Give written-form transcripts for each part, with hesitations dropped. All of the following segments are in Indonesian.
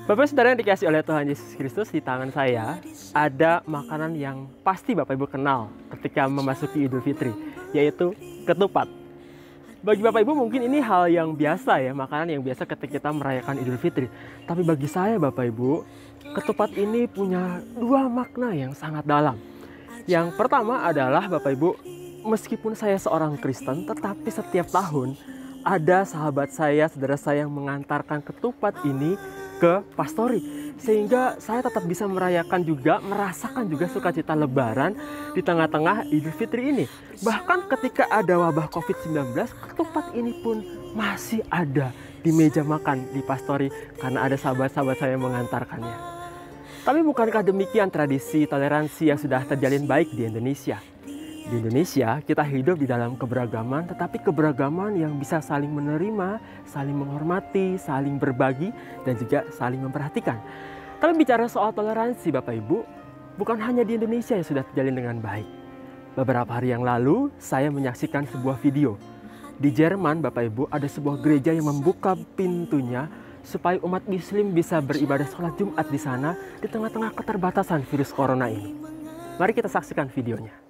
Bapak Saudara yang dikasihi oleh Tuhan Yesus Kristus, di tangan saya ada makanan yang pasti Bapak Ibu kenal ketika memasuki Idul Fitri, yaitu ketupat. Bagi Bapak Ibu mungkin ini hal yang biasa ya, makanan yang biasa ketika kita merayakan Idul Fitri. Tapi bagi saya Bapak Ibu, ketupat ini punya dua makna yang sangat dalam. Yang pertama adalah Bapak Ibu, meskipun saya seorang Kristen, tetapi setiap tahun ada sahabat saya, saudara saya yang mengantarkan ketupat ini ke pastori, sehingga saya tetap bisa merayakan juga, merasakan juga sukacita Lebaran di tengah-tengah Idul Fitri ini. Bahkan ketika ada wabah COVID-19, ketupat ini pun masih ada di meja makan di pastori karena ada sahabat-sahabat saya yang mengantarkannya. Tapi bukankah demikian tradisi toleransi yang sudah terjalin baik di Indonesia? Di Indonesia, kita hidup di dalam keberagaman, tetapi keberagaman yang bisa saling menerima, saling menghormati, saling berbagi, dan juga saling memperhatikan. Tapi bicara soal toleransi, Bapak Ibu, bukan hanya di Indonesia yang sudah terjalin dengan baik. Beberapa hari yang lalu, saya menyaksikan sebuah video. Di Jerman, Bapak Ibu, ada sebuah gereja yang membuka pintunya supaya umat Muslim bisa beribadah sholat Jumat di sana di tengah-tengah keterbatasan virus corona ini. Mari kita saksikan videonya.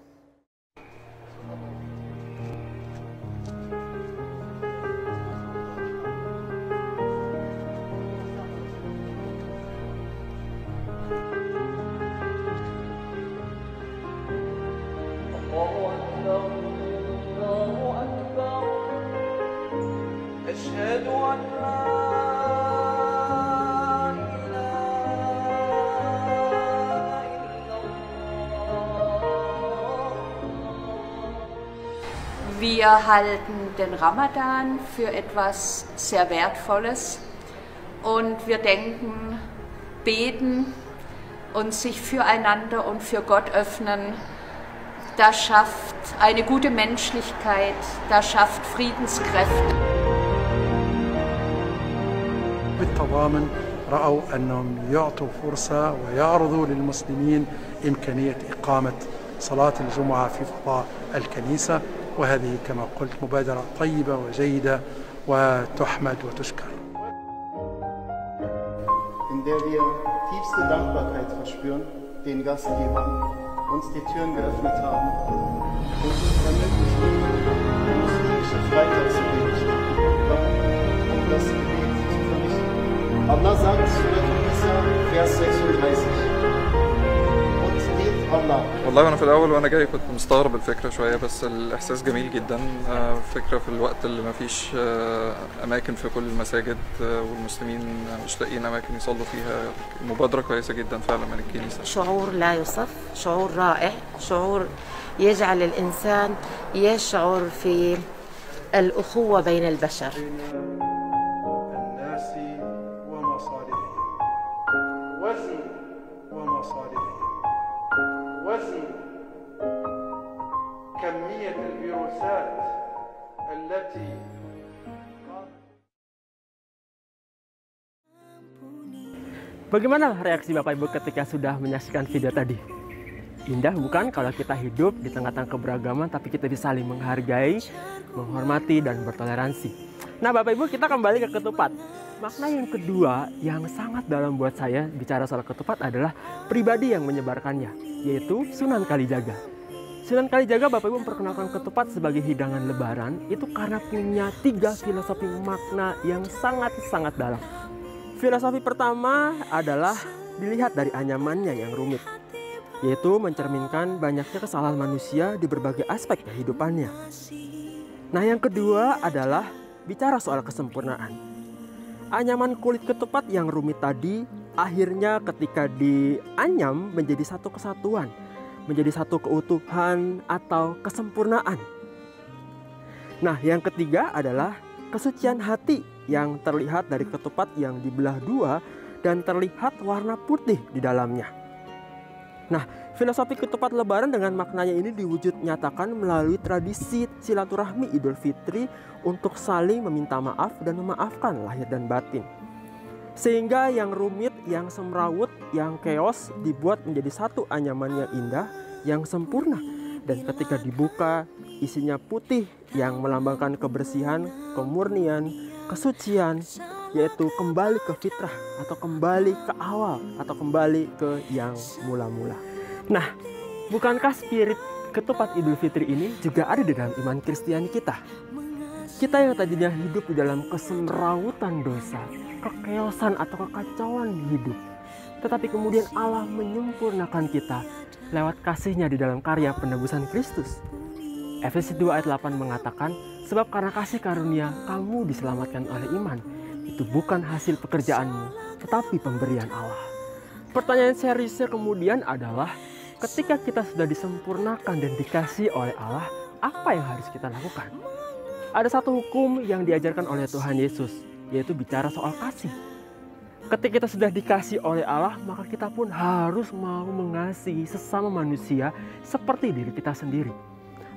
Wir halten den Ramadan für etwas sehr Wertvolles und wir denken, beten und sich füreinander und für Gott öffnen, das schafft eine gute Menschlichkeit, das schafft Friedenskräfte. بالتضامن رأوا أنهم يعطوا فرصة ويعرضوا للمسلمين إمكانية إقامة صلاة الجمعة في فضاء الكنيسة، وهذه كما قلت مبادرة طيبة وجيدة وتحمد وتشكر. In der wir tiefste Dankbarkeit verspüren, den Gastgebern uns die Türen geöffnet haben und uns ermöglicht, die muslimische Freitagsgebet und das Gebet zu verrichten. Allah sagt, Surah An-Nisa, Vers 36. والله وانا في الاول وانا جاي كنت مستغرب الفكره شويه، بس الاحساس جميل جدا. فكره في الوقت اللي ما فيش اماكن في كل المساجد والمسلمين مش لاقيين اماكن يصلوا فيها، مبادره كويسه جدا فعلا من الكنيسه. شعور لا يوصف، شعور رائع، شعور يجعل الانسان يشعر في الاخوه بين البشر. الناس ومصالحهم، وزن ومصالحهم، وزن كمية الفيروسات التي Bagaimana reaksi Bapak Ibu ketika sudah menyaksikan video tadi? Indah bukan kalau kita hidup di tengah-tengah keberagaman tapi kita bisa saling menghargai, menghormati, dan bertoleransi. Nah Bapak Ibu, kita kembali ke ketupat. Makna yang kedua yang sangat dalam buat saya bicara soal ketupat adalah pribadi yang menyebarkannya, yaitu Sunan Kalijaga. Sunan Kalijaga Bapak Ibu memperkenalkan ketupat sebagai hidangan Lebaran itu karena punya 3 filosofi makna yang sangat-sangat dalam. Filosofi pertama adalah dilihat dari anyamannya yang rumit, yaitu mencerminkan banyaknya kesalahan manusia di berbagai aspek kehidupannya. Nah yang kedua adalah bicara soal kesempurnaan. Anyaman kulit ketupat yang rumit tadi akhirnya ketika dianyam menjadi satu kesatuan, menjadi satu keutuhan atau kesempurnaan. Nah yang ketiga adalah kesucian hati yang terlihat dari ketupat yang dibelah dua dan terlihat warna putih di dalamnya. Nah, filosofi ketupat Lebaran dengan maknanya ini diwujud nyatakan melalui tradisi silaturahmi Idul Fitri untuk saling meminta maaf dan memaafkan lahir dan batin. Sehingga yang rumit, yang semrawut, yang chaos dibuat menjadi satu anyaman yang indah, yang sempurna. Dan ketika dibuka, isinya putih yang melambangkan kebersihan, kemurnian, kesucian, yaitu kembali ke fitrah atau kembali ke awal atau kembali ke yang mula-mula. Nah, bukankah spirit ketupat Idul Fitri ini juga ada di dalam iman Kristiani kita? Kita yang tadinya hidup di dalam kesemrawutan dosa, kekeosan atau kekacauan hidup, tetapi kemudian Allah menyempurnakan kita lewat kasih-Nya di dalam karya penebusan Kristus. Efesus 2 ayat 8 mengatakan, sebab karena kasih karunia kamu diselamatkan oleh iman. Itu bukan hasil pekerjaanmu, tetapi pemberian Allah. Pertanyaan seriusnya kemudian adalah, ketika kita sudah disempurnakan dan dikasihi oleh Allah, apa yang harus kita lakukan? Ada satu hukum yang diajarkan oleh Tuhan Yesus, yaitu bicara soal kasih. Ketika kita sudah dikasihi oleh Allah, maka kita pun harus mau mengasihi sesama manusia seperti diri kita sendiri.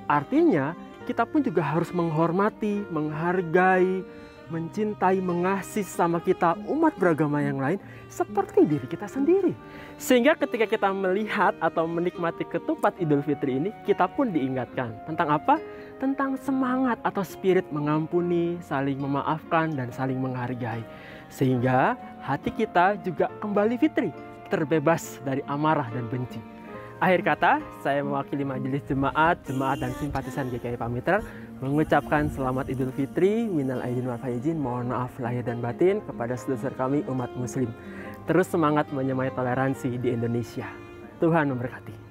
Artinya, kita pun juga harus menghormati, menghargai, mencintai, mengasihi sama kita umat beragama yang lain seperti diri kita sendiri. Sehingga ketika kita melihat atau menikmati ketupat Idul Fitri ini, kita pun diingatkan tentang apa? Tentang semangat atau spirit mengampuni, saling memaafkan, dan saling menghargai. Sehingga hati kita juga kembali fitri, terbebas dari amarah dan benci. Akhir kata, saya mewakili majelis jemaat dan simpatisan GKI Pamitran mengucapkan selamat Idul Fitri, minal aidin wal faizin, mohon maaf lahir dan batin kepada saudara kami umat muslim. Terus semangat menyemai toleransi di Indonesia. Tuhan memberkati.